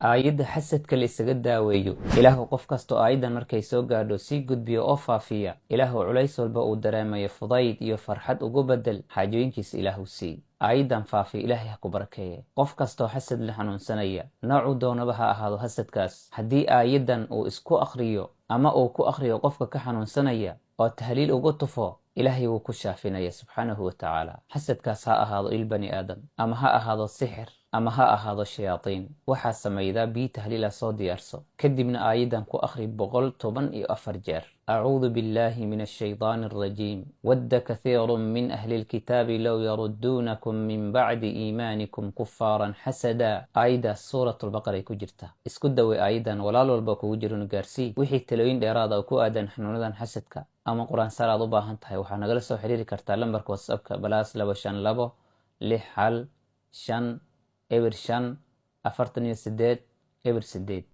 aayadda xasadka la isaga daaweeyo. ilaahu qof kastoo aayaddan markay soo gaadho sii gudbiyo oo faafiya, ilaahu culays walba uu dareemayo fudayd iyo farxad ugu bedel, xaajooyinkiisa ilaahu sii. aayaddan faafi, ilaahay ha ku barakeeye. qof kastoo xasad la xanuunsanaya, noocuu doonaba ha ahaado xasadkaas, haddii aayaddan uu isku akhriyo ama uu ku akhriyo qofka ka xanuunsanaya oo tahliil ugu tufo, ilaahay wuu ku shaafinaya subxaanahu wa tacaala. xasadkaas ha ahaado il bani aadam, ama ha ahaado sixir, ama ha ahaado shayaatiin. waxaa samaydaa bii tahliila soo diyaarso, kadibna aayaddan ku akhri 114 jeer. acuudu billahi min ashaytaani alrajiim. wadda kathiirun min ahli lkitaabi low yarudduunakum min bacdi iimaanikum kufaaran xasada. aayaddaas suuratulbaqara ay ku jirta. isku dawey aayaddan, walaal walba kugu jirunu gaarsii. wixii talooyin dheeraada oo ku aadan xanuunadan xasadka ama qur-aan sar aad u baahan tahay, waxaa nagala soo xiriiri kartaa lambarka whatsappka +252 6 hal 5 eber 5 48 eber 8.